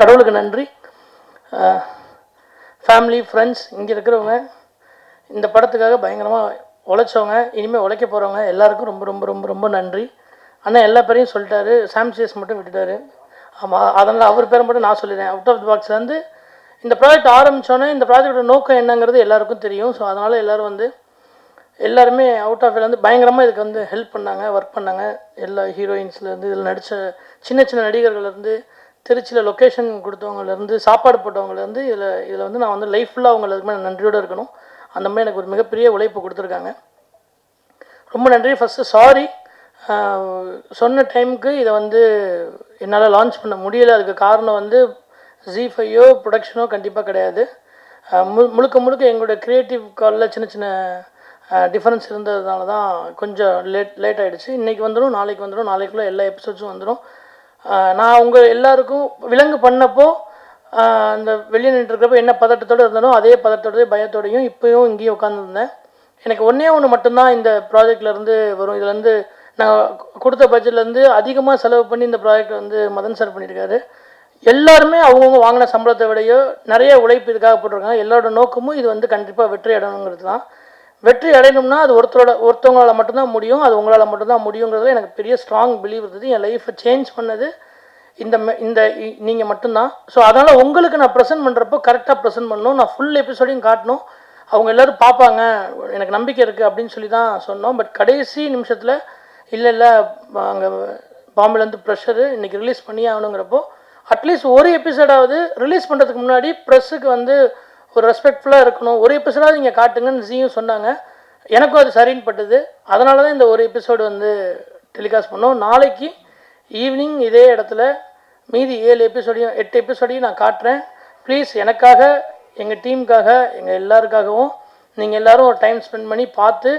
கடவுளுக்கு நன்றி. Family friends இங்கே இருக்கிறவங்க இந்த படத்துக்காக பயங்கரமாக உழைச்சவங்க, இனிமேல் உழைக்க போகிறவங்க எல்லாருக்கும் ரொம்ப ரொம்ப ரொம்ப ரொம்ப நன்றி. அண்ணா எல்லா பேரையும் சொல்லிட்டாரு, சாம்சியஸ் மட்டும் விட்டுட்டாரு. ஆமாம், அதனால் அவர் பேரை மட்டும் நான் சொல்லிடுறேன். அவுட் ஆஃப் தி பாக்ஸ்லேருந்து இந்த ப்ராஜெக்ட் ஆரம்பித்தோன்னே இந்த ப்ராஜெக்டோட நோக்கம் என்னங்கிறது எல்லாருக்கும் தெரியும். ஸோ அதனால் எல்லோரும் எல்லாருமே அவுட் ஆஃப் இதில் பயங்கரமாக இதுக்கு ஹெல்ப் பண்ணாங்க, ஒர்க் பண்ணாங்க. எல்லா ஹீரோயின்ஸ்லேருந்து இதில் நடித்த சின்ன சின்ன நடிகர்கள்லேருந்து திருச்சியில் லொக்கேஷன் கொடுத்தவங்கலேருந்து சாப்பாடு போட்டவங்கலேருந்து இதில் நான் லைஃப் ஃபுல்லாக அவங்களுக்கு நன்றியோடு இருக்கணும். அந்த மாதிரி எனக்கு ஒரு மிகப்பெரிய உழைப்பு கொடுத்துருக்காங்க. ரொம்ப நன்றி. ஃபஸ்ட்டு சாரி, சொன்ன டைமுக்கு இதை என்னால் லான்ச் பண்ண முடியலை. அதுக்கு காரணம் ZEE5 ப்ரொடக்ஷனோ கண்டிப்பாக கிடையாது. முழுக்க முழுக்க எங்களோட க்ரியேட்டிவ் காலில் சின்ன சின்ன டிஃப்ரென்ஸ் இருந்ததுனால தான் கொஞ்சம் லேட் ஆகிடுச்சு. இன்றைக்கி வந்துடும், நாளைக்கு வந்துடும், நாளைக்குள்ளே எல்லா எபிசோட்ஸும் வந்துடும். நான் உங்கள் எல்லாருக்கும் விலங்கு பண்ணப்போ அந்த வெளியே நின்றுருக்கிறப்ப என்ன பதட்டத்தோடு இருந்தாலும் அதே பதட்டத்தோடய பயத்தோடையும் இப்போயும் இங்கேயும் உட்காந்துருந்தேன். எனக்கு ஒன்று மட்டும்தான் இந்த ப்ராஜெக்ட்லேருந்து வரும். இதில் நான் கொடுத்த பட்ஜெட்லேருந்து அதிகமாக செலவு பண்ணி இந்த ப்ராஜெக்ட் மதன் சார் பண்ணியிருக்காரு. எல்லாருமே அவங்கவுங்க வாங்கின சம்பளத்தை விடையோ நிறைய உழைப்பு இதுக்காக போட்டிருக்காங்க. எல்லாரோட நோக்கமும் இது கண்டிப்பாக வெற்றி அடையணுங்கிறது தான். வெற்றி அடையணும்னா அது ஒருத்தவங்களால் மட்டும்தான் முடியும், அது உங்களால் மட்டும்தான் முடியுங்கிறதுல எனக்கு பெரிய ஸ்ட்ராங் பிலீவ் இருந்தது. என் லைஃப்பை சேஞ்ச் பண்ணது இந்த நீங்கள் மட்டும்தான். ஸோ அதனால் உங்களுக்கு நான் ப்ரெசென்ட் பண்ணுறப்போ கரெக்டாக ப்ரெசென்ட் பண்ணணும், நான் ஃபுல் எபிசோடையும் காட்டணும், அவங்க எல்லோரும் பார்ப்பாங்க, எனக்கு நம்பிக்கை இருக்குது அப்படின்னு சொல்லி தான் சொன்னோம். பட் கடைசி நிமிஷத்தில் இல்லை அங்கே பாம்பேலேருந்து ப்ரெஷரு இன்றைக்கி ரிலீஸ் பண்ணி ஆகணுங்கிறப்போ அட்லீஸ்ட் ஒரு எபிசோடாவது ரிலீஸ் பண்ணுறதுக்கு முன்னாடி ப்ரெஸ்ஸுக்கு ஒரு ரெஸ்பெக்ட்ஃபுல்லாக இருக்கணும், ஒரு எபிசோடாவது நீங்கள் காட்டுங்கன்னு ஜியும் சொன்னாங்க. எனக்கும் அது சரின்னு பட்டுது. அதனால தான் இந்த ஒரு எபிசோடு டெலிகாஸ்ட் பண்ணோம். நாளைக்கு ஈவினிங் இதே இடத்துல மீதி 8 எபிசோடையும் நான் காட்டுறேன். ப்ளீஸ் எனக்காக, எங்கள் டீமுக்காக, எங்கள் எல்லாருக்காகவும் நீங்கள் எல்லோரும் ஒரு டைம் ஸ்பெண்ட் பண்ணி பார்த்து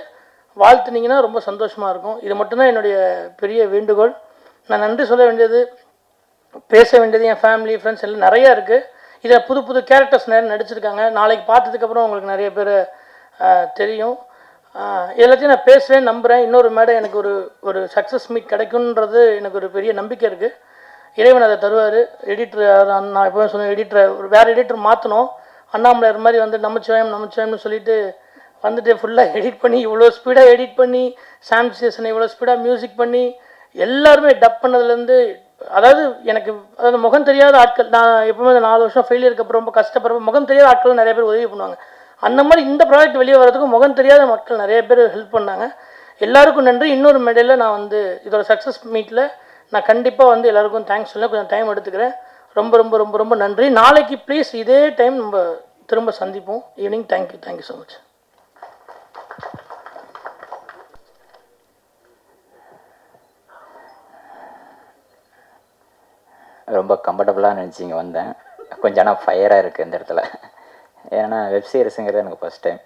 வாழ்த்துனீங்கன்னா ரொம்ப சந்தோஷமாக இருக்கும். இது மட்டும்தான் என்னுடைய பெரிய வேண்டுகோள். நான் நன்றி சொல்ல வேண்டியது, பேச வேண்டியது என் ஃபேமிலி ஃப்ரெண்ட்ஸ் எல்லாம் நிறையா இருக்குது. இதில் புது புது கேரக்டர்ஸ் நிறைய நடிச்சிருக்காங்க. நாளைக்கு பார்த்ததுக்கப்புறம் உங்களுக்கு நிறைய பேர் தெரியும். எல்லாத்தையும் நான் பேசுவேன், நம்புகிறேன். இன்னொரு மேடை எனக்கு ஒரு சக்ஸஸ் மீட் கிடைக்குன்றது எனக்கு ஒரு பெரிய நம்பிக்கை இருக்குது. இறைவன் அதை தருவார். எடிட்டர் நான் எப்போவே சொன்னேன், எடிட்டர் வேறு எடிட்டர் மாற்றணும். அண்ணாமலையார் மாதிரி நமச்சிவாயம்னு சொல்லிட்டு ஃபுல்லாக எடிட் பண்ணி இவ்வளோ ஸ்பீடாக எடிட் பண்ணி சாம்சேஷனை இவ்வளோ ஸ்பீடாக மியூசிக் பண்ணி எல்லாருமே டப் பண்ணதுலேருந்து, அதாவது முகம் தெரியாத ஆட்கள், நான் எப்பவுமே 4 வருஷம் ஃபெயிலியருக்கு அப்புறம் ரொம்ப கஷ்டப்படுறப்ப முகம் தெரியாத ஆட்கள் நிறைய பேர் உதவி பண்ணுவாங்க. அந்த மாதிரி இந்த ப்ராஜெக்ட் வெளியே வர்றதுக்கு முகம் தெரியாத மக்கள் நிறைய பேர் ஹெல்ப் பண்ணாங்க. எல்லாருக்கும் நன்றி. இன்னொரு மேடையில் நான் இதோட சக்ஸஸ் மீட்டில் நான் கண்டிப்பாக எல்லாருக்கும் தேங்க்ஸ் சொல்ல கொஞ்சம் டைம் எடுத்துக்கிறேன். ரொம்ப ரொம்ப ரொம்ப ரொம்ப நன்றி. நாளைக்கு ப்ளீஸ் இதே டைம் நம்ம திரும்ப சந்திப்போம் ஈவினிங். Thank you so much. ரொம்ப கம்ஃபர்டபுளாக நினச்சிங்க வந்தேன். கொஞ்சம் ஆனால் ஃபயராக இருக்குது இந்த இடத்துல. ஏன்னா வெப்சீரிஸுங்கிறது எனக்கு ஃபஸ்ட் டைம்.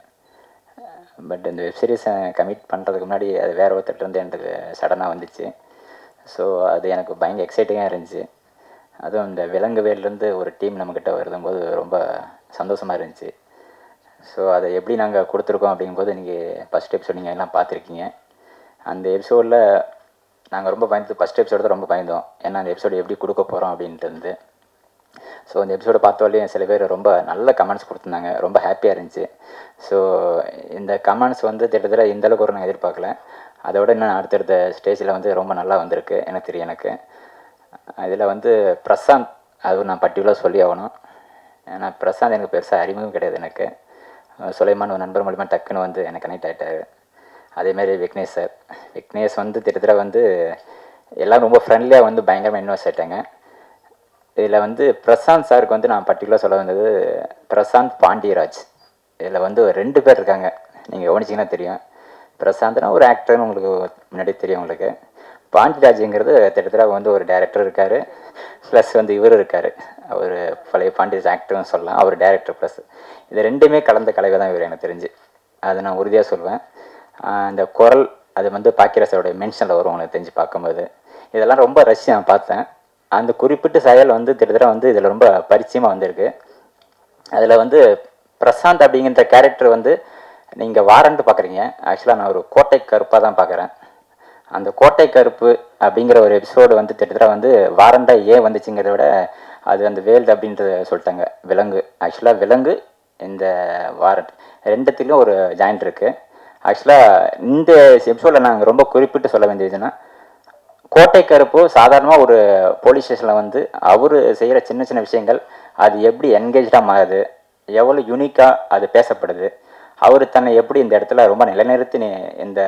பட் இந்த வெப்சீரிஸை கமிட் பண்ணுறதுக்கு முன்னாடி அது வேறு ஒருத்தர்கிட்ட எனக்கு சடனாக வந்துச்சு. ஸோ அது எனக்கு பயங்கர எக்ஸைட்டிங்காக இருந்துச்சு. அதுவும் இந்த விலங்கு வேலேருந்து ஒரு டீம் நம்மக்கிட்ட வரும்போது ரொம்ப சந்தோஷமாக இருந்துச்சு. ஸோ அதை எப்படி நாங்கள் கொடுத்துருக்கோம் அப்படிங்கும்போது நீங்கள் ஃபஸ்ட் எபிசோட் நீங்கள் எல்லாம் பார்த்துருக்கீங்க. அந்த எபிசோடில் நாங்கள் ரொம்ப பயந்து ஃபஸ்ட் எபிசோடு தான் ரொம்ப பயந்தோம். ஏன்னா அந்த எபிசோடு எப்படி கொடுக்க போகிறோம் அப்படின்ட்டு இருந்து. ஸோ அந்த எபிசோடை பார்த்தோடலையும் சில பேர் ரொம்ப நல்ல கமெண்ட்ஸ் கொடுத்துருந்தாங்க, ரொம்ப ஹாப்பியாக இருந்துச்சு. ஸோ இந்த கமெண்ட்ஸ் கிட்டத்தட்ட இந்தளவுக்கு ஒரு நான் எதிர்பார்க்கல. அதோட இன்னும் அடுத்தடுத்த ஸ்டேஜில் ரொம்ப நல்லா வந்திருக்கு எனக்கு தெரியும். எனக்கு இதில் பிரசாந்த், அது நான் பர்டிகுலராக சொல்லி ஆகணும். ஏன்னா பிரசாந்த் எனக்கு பெருசாக அறிமுகம் கிடையாது. எனக்கு சுலைமான் ஒரு நண்பர் மூலிமா டக்குன்னு எனக்கு கனெக்ட் ஆகிட்டார். அதேமாதிரி விக்னேஷ் சார், விக்னேஷ் கிட்டத்தட்ட எல்லோரும் ரொம்ப ஃப்ரெண்ட்லியாக பயங்கரமாக இன்வெஸ்ட் ஆகிட்டாங்க. இதில் பிரசாந்த் சாருக்கு நான் பர்டிகுலராக சொல்ல வந்தது பிரசாந்த் பாண்டியராஜ். இதில் 2 பேர் இருக்காங்க, நீங்கள் கவனிச்சிங்கன்னா தெரியும். பிரசாந்த்னா ஒரு ஆக்டர்னு உங்களுக்கு முன்னாடி தெரியும். உங்களுக்கு பாண்டியராஜுங்கிறது கிட்டத்தட்ட ஒரு டேரக்டர் இருக்கார், ப்ளஸ் இவர் இருக்கார். அவர் பழைய பாண்டியராஜ் ஆக்டர்னு சொல்லலாம், அவர் டேரக்டர் ப்ளஸ். இது 2மே கலந்த கலவை தான் இவர் எனக்கு தெரிஞ்சு. அதை நான் உறுதியாக சொல்வேன். இந்த குரல் அது பாக்கியராஜோடைய மென்ஷனில் வரும் உங்களுக்கு தெரிஞ்சு பார்க்கும்போது. இதெல்லாம் ரொம்ப ரஷ்யா நான் பார்த்தேன். அந்த குறிப்பிட்ட செயல் கிட்டத்தட்ட இதில் ரொம்ப பரிச்சயமாக வந்திருக்கு. அதில் பிரசாந்த் அப்படிங்கிற கேரக்டர் நீங்கள் வாரண்ட் பார்க்குறீங்க. ஆக்சுவலாக நான் ஒரு கோட்டை கருப்பாக தான் பார்க்குறேன். அந்த கோட்டை கருப்பு அப்படிங்கிற ஒரு எபிசோடு கிட்டத்தட்ட வாரண்டாக ஏன் வந்துச்சுங்கிறத விட அது அந்த வேல்டு அப்படின்றத சொல்லிட்டாங்க. விலங்கு ஆக்சுவலாக விலங்கு இந்த வாரண்ட் ரெண்டுத்துலேயும் ஒரு ஜாயிண்ட் இருக்குது. ஆக்சுவலாக இந்த எபிசோடில் நாங்கள் ரொம்ப குறிப்பிட்டு சொல்ல வேண்டியதுன்னா, கோட்டை கருப்பு சாதாரணமாக ஒரு போலீஸ் ஸ்டேஷனில் வந்து அவர் செய்கிற சின்ன சின்ன விஷயங்கள் அது எப்படி என்கேஜாக மாறுது, எவ்வளோ யூனிக்காக அது பேசப்படுது, அவர் தன்னை எப்படி இந்த இடத்துல ரொம்ப நிலைநிறுத்தி இந்த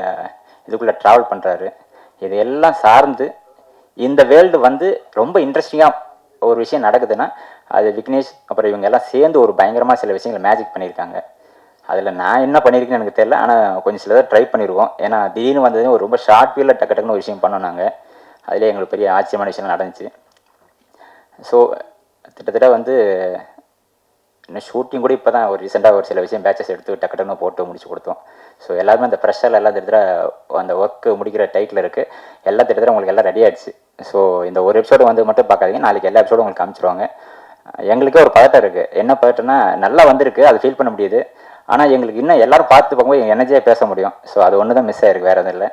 இதுக்குள்ளே ட்ராவல் பண்ணுறாரு, இது எல்லாம் சார்ந்து இந்த வேர்ல்டு வந்து ரொம்ப இன்ட்ரெஸ்டிங்காக ஒரு விஷயம் நடக்குதுன்னா அது விக்னேஷ் அப்புறம் இவங்க எல்லாம் சேர்ந்து ஒரு பயங்கரமாக சில விஷயங்கள் மேஜிக் பண்ணியிருக்காங்க. அதில் நான் என்ன பண்ணியிருக்கேன்னு எனக்கு தெரியல, ஆனால் கொஞ்சம் சிலதை ட்ரை பண்ணிடுவோம். ஏன்னா திடீர்னு வந்தது ஒரு ரொம்ப ஷார்ட் பீரியடில் டக்கு டக்குன்னு ஒரு விஷயம் பண்ணோம் நாங்கள். அதிலே எங்களுக்கு பெரிய ஆச்சரியமான விஷயம் நடந்துச்சு. ஸோ கிட்டத்தட்ட வந்து இன்னும் ஷூட்டிங் கூட இப்போ தான் ஒரு ரீசெண்டாக ஒரு சில விஷயம் பேச்சஸ் எடுத்து டக்கு டக்குன்னு போட்டு முடிச்சு கொடுத்தோம். ஸோ எல்லாருமே அந்த ப்ரெஷரில் எல்லாம் திட்டத்தட்ட அந்த ஒர்க்கு முடிக்கிற டைட்டில் இருக்குது. எல்லாம் திட்டத்தட்ட உங்களுக்கு எல்லாம் ரெடி ஆகிடுச்சு. ஸோ இந்த ஒரு எபிசோடு வந்து மட்டும் பார்க்காதீங்க, நாளைக்கு எல்லா எபிசோடும் உங்களுக்கு காமிச்சிருவாங்க. எங்களுக்கே ஒரு பதட்டம் இருக்குது. என்ன பதட்டம்னா, நல்லா வந்திருக்கு, அது ஃபீல் பண்ண முடியுது. ஆனால் எங்களுக்கு இன்னும் எல்லோரும் பார்த்து பார்க்கும்போது எங்கள் எனர்ஜியாக பேச முடியும். ஸோ அது ஒன்று தான் மிஸ் ஆகிருக்கு, வேறு எதுவும் இல்லை.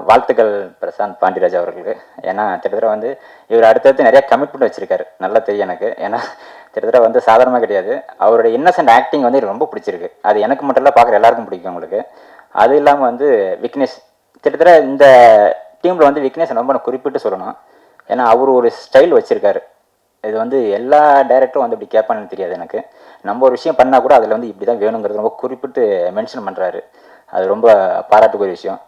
வாழ்த்துக்கள் பிரசாந்த் பாண்டியராஜ் அவர்களுக்கு. ஏன்னா கிட்டத்தட்ட வந்து இவர் அடுத்தடுத்து நிறையா கமிட்மெண்ட் வச்சுருக்காரு, நல்லா தெரியும் எனக்கு. ஏன்னா கிட்டத்தட்ட வந்து சாதாரணமாக கிடையாது. அவருடைய இன்னசென்ட் ஆக்டிங் வந்து எனக்கு ரொம்ப பிடிச்சிருக்கு. அது எனக்கு மட்டும் இல்லை, பார்க்குற எல்லாருக்கும் பிடிக்கும் உங்களுக்கு. அது இல்லாமல் வந்து விக்னேஷ் கிட்டத்தட்ட இந்த டீமில் வந்து விக்னேஷ் ரொம்ப குறிப்பிட்டு சொல்லணும். ஏன்னா அவர் ஒரு ஸ்டைல் வச்சுருக்காரு. இது வந்து எல்லா டைரக்டரும் வந்து இப்படி கேட்பான்னு தெரியாது எனக்கு. நம்ம ஒரு விஷயம் பண்ணால் கூட அதில் வந்து இப்படி தான் வேணுங்கிறது ரொம்ப குறிப்பிட்டு மென்ஷன் பண்ணுறாரு. அது ரொம்ப பாராட்டுக்குரிய விஷயம்.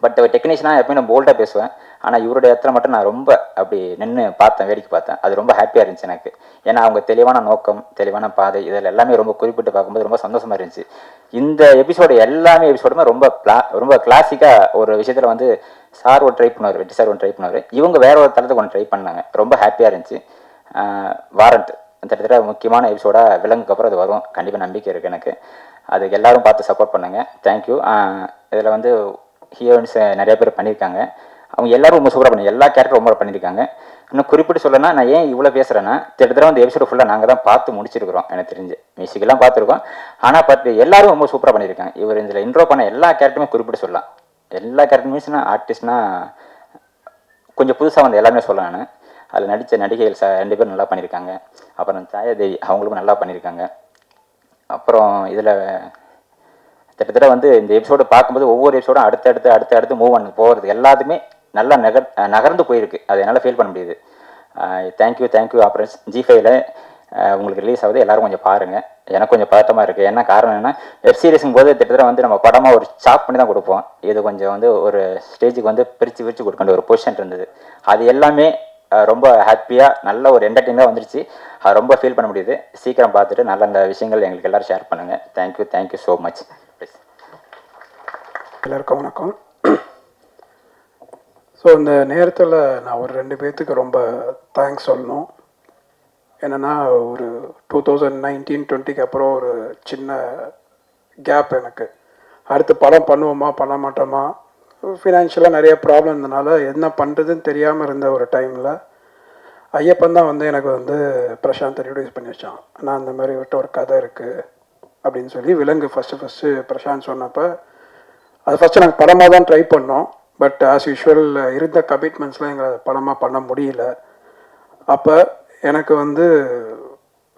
பட் டெக்னீஷியனாக எப்பயும் நான் போல்டாக பேசுவேன். ஆனால் இவருடைய இடத்துல மட்டும் நான் ரொம்ப அப்படி நின்று பார்த்தேன், வேடிக்கை பார்த்தேன். அது ரொம்ப ஹாப்பியாக இருந்துச்சு எனக்கு. ஏன்னா அவங்க தெளிவான நோக்கம், தெளிவான பாதை, இதில் எல்லாமே ரொம்ப குறிப்பிட்டு பார்க்கும்போது ரொம்ப சந்தோஷமாக இருந்துச்சு. இந்த எபிசோடுமே ரொம்ப கிளாசிக்காக ஒரு விஷயத்தில் வந்து சார் ஒரு ட்ரை பண்ணுவார், வெற்றி சார் ஒன்று ட்ரை பண்ணுவார், இவங்க வேற ஒரு தளத்துக்கு ஒன்று ட்ரை பண்ணாங்க. ரொம்ப ஹாப்பியாக இருந்துச்சு. வாரண்ட் கிட்டத்தட்ட முக்கியமான எபிசோடாக விலங்குக்கு அப்புறம் அது வரும், கண்டிப்பாக நம்பிக்கை இருக்குது எனக்கு. அதுக்கு எல்லோரும் பார்த்து சப்போர்ட் பண்ணுங்கள். தேங்க்யூ. இதில் வந்து ஹீரோயின்ஸ் நிறைய பேர் பண்ணியிருக்காங்க. அவங்க எல்லோரும் ரொம்ப சூப்பராக பண்ணி எல்லா கேரக்டரும் ரொம்ப பண்ணியிருக்காங்க. இன்னும் குறிப்பிட்டு சொல்லணும்னா, நான் ஏன் இவ்வளோ பேசுகிறேன்னா, கிட்டத்தட்ட வந்து எபிசோடு ஃபுல்லாக நாங்கள் தான் பார்த்து முடிச்சிருக்கிறோம். எனக்கு தெரிஞ்சு மியூசிக்கெல்லாம் பார்த்துருக்கோம். ஆனால் எல்லோரும் ரொம்ப சூப்பராக பண்ணியிருக்காங்க. இவர் இதில் இன்ட்ரோ பண்ண எல்லா கேரக்டருமே குறிப்பிட்டு சொல்லலாம். எல்லா கேரக்டர் மீன்ஸ்னா ஆர்டிஸ்ட்னா கொஞ்சம் புதுசாக வந்து எல்லாமே சொல்லலாம். நான் அதில் நடித்த நடிகைகள் 2 பேரும் நல்லா பண்ணியிருக்காங்க. அப்புறம் சாயாதேவி அவங்களுக்கும் நல்லா பண்ணியிருக்காங்க. அப்புறம் இதில் கிட்டத்தட்ட வந்து இந்த எபிசோடு பார்க்கும்போது ஒவ்வொரு எபிசோடும் அடுத்தடுத்து மூவ் பண்ணி போகிறது எல்லாத்துமே நல்லா நகர்ந்து போயிருக்கு. அது என்னால் ஃபீல் பண்ண முடியுது. தேங்க்யூ ஆப்ரன்ஸ். G5ல உங்களுக்கு ரிலீஸ் ஆகுது, எல்லோரும் கொஞ்சம் பாருங்கள். எனக்கு கொஞ்சம் பதட்டமாக இருக்குது. என்ன காரணம் என்ன, வெப் சீரிஸுங்கும் போது கிட்டத்தட்ட வந்து நம்ம படமாக ஒரு சாப் பண்ணி தான் கொடுப்போம். இது கொஞ்சம் வந்து ஒரு ஸ்டேஜுக்கு வந்து பிரித்து கொடுக்க ஒரு பொசிஷன் இருந்தது. அது எல்லாமே ரொம்ப ஹாப்பியாக நல்ல ஒரு என்டர்டெயினாக வந்துருச்சு. அது ரொம்ப ஃபீல் பண்ண முடியுது. சீக்கிரம் பார்த்துட்டு நல்ல அந்த விஷயங்கள் எங்களுக்கு எல்லோரும் ஷேர் பண்ணுங்கள். Thank you so much. ப்ளீஸ். எல்லாருக்கும் வணக்கம். ஸோ இந்த நேரத்தில் நான் ஒரு 2 பேர்த்துக்கு ரொம்ப தேங்க்ஸ் சொல்லணும். என்னென்னா, ஒரு 2019-20க்கு அப்புறம் ஒரு சின்ன கேப் எனக்கு. அடுத்து படம் பண்ணுவோமா பண்ண மாட்டோமா, ஃபினான்ஷியலாக நிறைய ப்ராப்ளம் இருந்தனால என்ன பண்ணுறதுன்னு தெரியாமல் இருந்த ஒரு டைமில் ஐயப்பன் தான் வந்து எனக்கு வந்து பிரசாந்த் இன்ட்ரடியூஸ் பண்ணி வச்சான். நான் அந்த மாதிரி விட்ட ஒரு கதை இருக்குது அப்படின்னு சொல்லி விலங்கு ஃபஸ்ட்டு பிரசாந்த் சொன்னப்போ அது ஃபஸ்ட்டு நாங்கள் படமாக தான் ட்ரை பண்ணோம். பட் ஆஸ் யூஷுவல் இருந்த கமிட்மெண்ட்ஸ்லாம் எங்களை படமாக பண்ண முடியல. அப்போ எனக்கு வந்து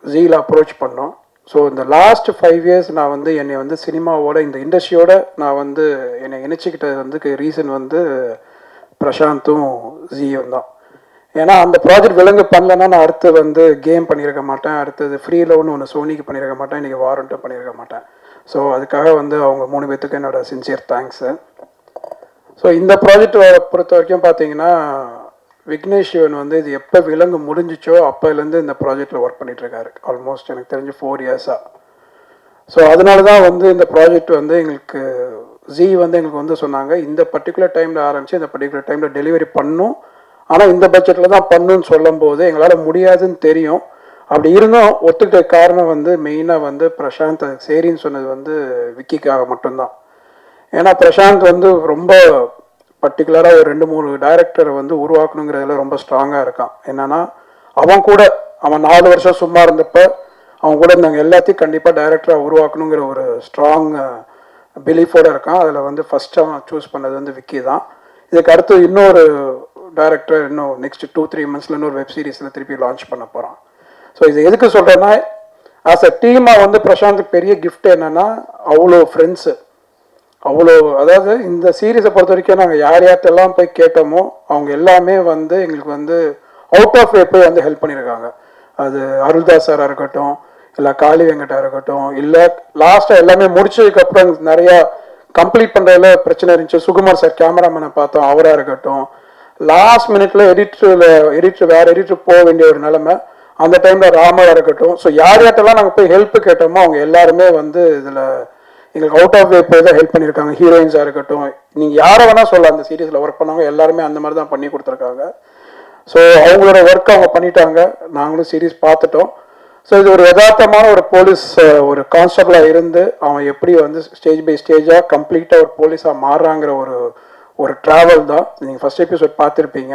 ஜீல அப்ரோச் பண்ணோம். ஸோ இந்த லாஸ்ட் 5 இயர்ஸ் நான் வந்து என்னை வந்து சினிமாவோட இந்த இண்டஸ்ட்ரியோட நான் வந்து என்னை இணைச்சிக்கிட்டது வந்து ரீசன் வந்து பிரசாந்தும் ஜீயும் தான். ஏன்னா அந்த ப்ராஜெக்ட் விலங்கு பண்ணலன்னா நான் அடுத்து வந்து கேம் பண்ணியிருக்க மாட்டேன், அடுத்தது ஃப்ரீ லவ்னு ஒன்று சோனிக்கு பண்ணியிருக்க மாட்டேன், இன்றைக்கி வாரண்ட்டும் பண்ணியிருக்க மாட்டேன். ஸோ அதுக்காக வந்து அவங்க 3 பேர்த்துக்கு என்னோடய சின்சியர் தேங்க்ஸு. ஸோ இந்த ப்ராஜெக்ட் பொறுத்த வரைக்கும் பார்த்தீங்கன்னா, விக்னேஷ் சிவன் வந்து இது எப்போ விலங்கு முடிஞ்சிச்சோ அப்போலேருந்து இந்த ப்ராஜெக்டில் ஒர்க் பண்ணிகிட்ருக்காரு. ஆல்மோஸ்ட் எனக்கு தெரிஞ்சு 4 இயர்ஸாக. ஸோ அதனால தான் வந்து இந்த ப்ராஜெக்ட் வந்து எங்களுக்கு வந்து எங்களுக்கு வந்து சொன்னாங்க, இந்த பர்டிகுலர் டைமில் ஆரம்பித்து இந்த பர்டிகுலர் டைமில் டெலிவரி பண்ணும், ஆனால் இந்த பட்ஜெட்டில் தான் பண்ணுன்னு சொல்லும்போது எங்களால் முடியாதுன்னு தெரியும். அப்படி இருந்தும் ஒத்துக்கிட்ட காரணம் வந்து மெயினாக வந்து பிரசாந்த் சரின்னு சொன்னது வந்து விக்கிக்காக மட்டும்தான். ஏன்னா பிரசாந்த் வந்து ரொம்ப பர்டிகுலராக ஒரு 2-3 டைரக்டரை வந்து உருவாக்கணுங்கிறதுல ரொம்ப ஸ்ட்ராங்காக இருக்கான். என்னன்னா அவன் 4 வருஷம் சும்மா இருந்தப்போ அவன் கூட நாங்கள் எல்லாத்தையும் கண்டிப்பாக டைரக்டராக உருவாக்கணுங்கிற ஒரு ஸ்ட்ராங் பிலீஃபோடு இருக்கான். அதில் வந்து ஃபஸ்ட்டு அவன் சூஸ் பண்ணது வந்து விக்கி தான். இதுக்கு அடுத்து இன்னொரு டைரக்டர் இன்னும் நெக்ஸ்ட் 2-3 மந்த்ஸில் இன்னொரு வெப் சீரிஸில் திருப்பி லான்ச் பண்ண போகிறான். ஸோ இது எதுக்கு சொல்கிறேன்னா, ஆஸ் அ டீமாக வந்து பிரசாந்துக்கு பெரிய கிஃப்ட் என்னென்னா அவ்வளோ ஃப்ரெண்ட்ஸு, அவ்வளோ, அதாவது இந்த சீரீஸை பொறுத்த வரைக்கும் நாங்கள் யார் யார்கிட்டெல்லாம் போய் கேட்டோமோ அவங்க எல்லாமே வந்து எங்களுக்கு வந்து அவுட் ஆஃப் வே போய் வந்து ஹெல்ப் பண்ணியிருக்காங்க. அது அருள்தாஸ் சாராக இருக்கட்டும், இல்லை காளி வெங்கட்டா இருக்கட்டும், இல்லை லாஸ்ட்டாக எல்லாமே முடிச்சதுக்கப்புறம் நிறையா கம்ப்ளீட் பண்ணுறதுல பிரச்சனை இருந்துச்சு, சுகுமார் சார் கேமராமேனை பார்த்தோம், அவராக இருக்கட்டும், லாஸ்ட் மினிட்ல எடிட்டர் வேறு எடிட்டர் போக வேண்டிய ஒரு நிலைமை, அந்த டைமில் ராமராக இருக்கட்டும். ஸோ யார் யார்ட்டெல்லாம் நாங்கள் போய் ஹெல்ப் கேட்டோமோ அவங்க எல்லாருமே வந்து இதில் எங்களுக்கு அவுட் ஆஃப் வே போய் தான் ஹெல்ப் பண்ணியிருக்காங்க. ஹீரோயின்ஸாக இருக்கட்டும், நீங்கள் யாரை வேணால் சொல்லலாம், அந்த சீரீஸில் ஒர்க் பண்ணவங்க எல்லாருமே அந்த மாதிரி தான் பண்ணி கொடுத்துருக்காங்க. ஸோ அவங்களோட ஒர்க் அவங்க பண்ணிட்டாங்க, நாங்களும் சீரீஸ் பார்த்துட்டோம். ஸோ இது ஒரு யதார்த்தமான ஒரு போலீஸ் ஒரு கான்ஸ்டபிளாக இருந்து அவன் எப்படி வந்து ஸ்டேஜ் பை ஸ்டேஜாக கம்ப்ளீட்டாக ஒரு போலீஸாக மாறுறாங்கிற ஒரு ட்ராவல் தான். நீங்கள் ஃபஸ்ட் எபிசோட் பார்த்துருப்பீங்க.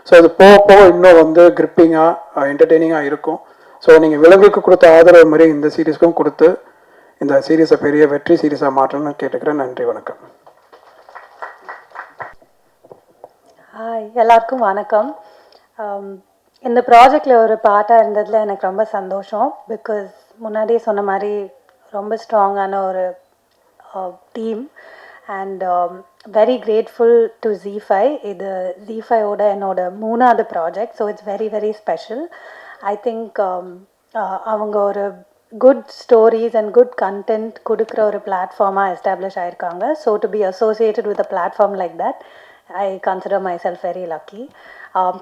ஸோ இது போக போக இன்னும் வந்து கிரிப்பிங்காக என்டர்டெய்னிங்காக இருக்கும். ஸோ நீங்கள் விலங்குக்கு கொடுத்த ஆதரவு மாதிரி இந்த சீரீஸ்க்கும் கொடுத்து இந்த சீரீஸை பெரிய வெற்றி சீரீஸாக மாற்றணும்னு கேட்டுக்கிறேன். நன்றி, வணக்கம். ஹாய், எல்லாருக்கும் வணக்கம். இந்த ப்ராஜெக்டில் ஒரு பார்ட்டாக இருந்ததில் எனக்கு ரொம்ப சந்தோஷம். பிகாஸ் முன்னாடியே சொன்ன மாதிரி ரொம்ப ஸ்ட்ராங்கான ஒரு team and very grateful to ZEE5. இது ZEE5ஓட என்னோட 3வது project. So it's very very special. I think அவங்க ஒரு good stories and good content கொடுக்குற ஒரு பிளாட்ஃபார்மாக எஸ்டாப்ளிஷ் ஆகிருக்காங்க. So to be associated with a platform like that, I consider myself very lucky.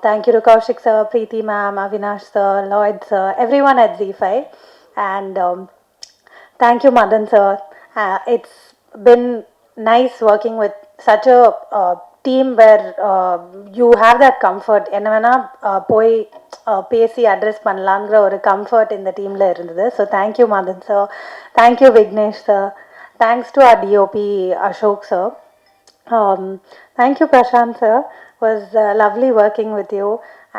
Thank you to Kaushik sir, Preeti ma'am, Avinash sir, Lloyd sir, everyone at ZEE5. And thank you Madan sir. It's been nice working with such a team where you have that comfort. என்ன வேணா போய் பேசி address பண்ணலாங்கிற ஒரு comfort இந்த டீமில் இருந்தது. So thank you Madan sir, thank you Vignesh sir, thanks to our DOP Ashok sir. Thank you Prashant sir, was lovely working with you.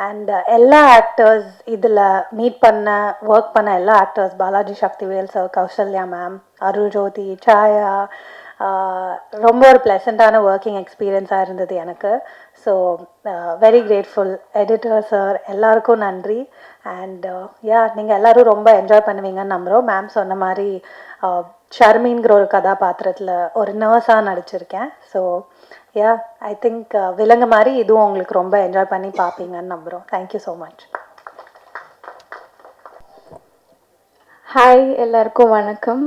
And எல்லா actors இதில் மீட் பண்ண ஒர்க் பண்ண எல்லா actors, Balaji Sakthivel sir, Kausalya ma'am, Arul Jothi, Chaya, ரொம்ப ஒரு ப்ளசண்ட்டான ஒர்க்கிங் எக்ஸ்பீரியன்ஸாக இருந்தது எனக்கு. So very grateful. Editor sir எல்லாருக்கும் நன்றி. அண்ட் நீங்கள் எல்லோரும் ரொம்ப என்ஜாய் பண்ணுவீங்கன்னு நம்புகிறோம். மேம் சொன்ன மாதிரி ஷர்மின்கிற ஒரு கதாபாத்திரத்தில் ஒரு நர்ஸாக நடிச்சிருக்கேன். ஸோ ஐ திங்க் விலங்கு மாதிரி இதுவும் உங்களுக்கு ரொம்ப என்ஜாய் பண்ணி பார்ப்பீங்கன்னு நம்புகிறோம். Thank you so much. ஹாய், எல்லாருக்கும் வணக்கம்.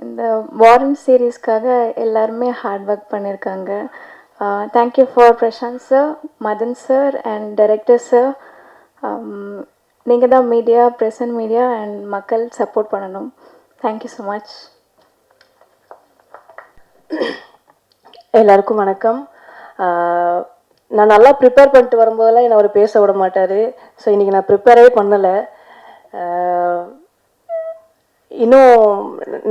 இந்த வாரன் சீரீஸ்க்காக எல்லாருமே ஹார்ட் ஒர்க் பண்ணியிருக்காங்க. Thank you for Prashanth sir, Madan sir and director sir. நீங்கள் தான் மீடியா, ப்ரெசன்ட் மீடியா அண்ட் மக்கள் சப்போர்ட் பண்ணணும். Thank you so much. எல்லாருக்கும் வணக்கம். நான் நல்லா ப்ரிப்பேர் பண்ணிட்டு வரும்போதெல்லாம் என்னை அவர் பேச விட மாட்டார். ஸோ இன்றைக்கி நான் ப்ரிப்பேரே பண்ணலை. இன்னும்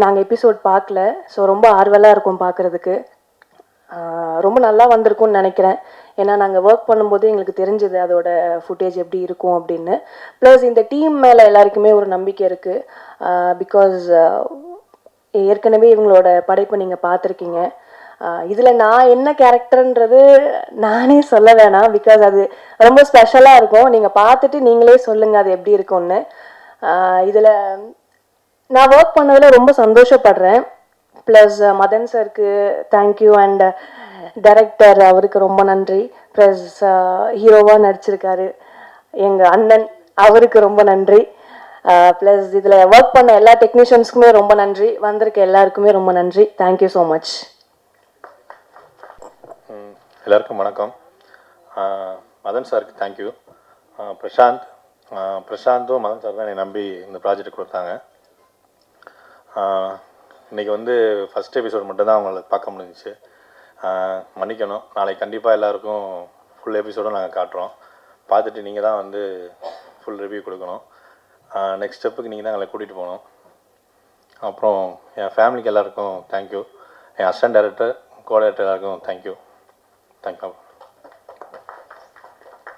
நாங்கள் எபிசோட் பார்க்கல. ஸோ ரொம்ப ஆர்வலாக இருக்கும் பார்க்குறதுக்கு. ரொம்ப நல்லா வந்திருக்கும்னு நினைக்கிறேன். ஏன்னா நாங்கள் ஒர்க் பண்ணும்போது எங்களுக்கு தெரிஞ்சது அதோட ஃபுட்டேஜ் எப்படி இருக்கும் அப்படின்னு. ப்ளஸ் இந்த டீம் மேலே எல்லாருக்குமே ஒரு நம்பிக்கை இருக்குது. பிகாஸ் ஏற்கனவே இவங்களோட படைப்பை நீங்கள் பார்த்துருக்கீங்க. இதில் நான் என்ன கேரக்டர்ன்றது நானே சொல்ல வேணாம். பிகாஸ் அது ரொம்ப ஸ்பெஷலாக இருக்கும். நீங்கள் பார்த்துட்டு நீங்களே சொல்லுங்கள் அது எப்படி இருக்கும்னு. இதில் நான் ஒர்க் பண்ணதில் ரொம்ப சந்தோஷப்படுறேன். ப்ளஸ் மதன் சாருக்கு தேங்க்யூ அண்ட் டைரக்டர் அவருக்கு ரொம்ப நன்றி. ப்ளஸ் ஹீரோவாக நடிச்சிருக்காரு எங்கள் அண்ணன், அவருக்கு ரொம்ப நன்றி. ப்ளஸ் இதில் ஒர்க் பண்ண எல்லா டெக்னீஷியன்ஸ்க்குமே ரொம்ப நன்றி. வந்திருக்க எல்லாருக்குமே ரொம்ப நன்றி. Thank you so much. எல்லாருக்கும் வணக்கம். மதன் சாருக்கு தேங்க்யூ. பிரசாந்தும் மதன் சார் தான் என்னை நம்பி இந்த ப்ராஜெக்ட் கொடுத்தாங்க. இன்றைக்கி வந்து ஃபஸ்ட் எபிசோட் மட்டும்தான் அவங்கள பார்க்க முடிஞ்சிச்சு. மன்னிக்கணும். நாளைக்கு கண்டிப்பாக எல்லாருக்கும் ஃபுல் எபிசோடும் நாங்கள் காட்டுறோம். பார்த்துட்டு நீங்கள் தான் வந்து ஃபுல் ரிவ்யூ கொடுக்கணும். நெக்ஸ்ட் ஸ்டெப்புக்கு நீங்கள் தான் எங்களை கூட்டிகிட்டு போகணும். அப்புறம் என் ஃபேமிலிக்கு எல்லாருக்கும் தேங்க்யூ. என் அசிஸ்டன்ட் டைரக்டர், கோ டைரக்டர் எல்லாருக்கும் தேங்க்யூ.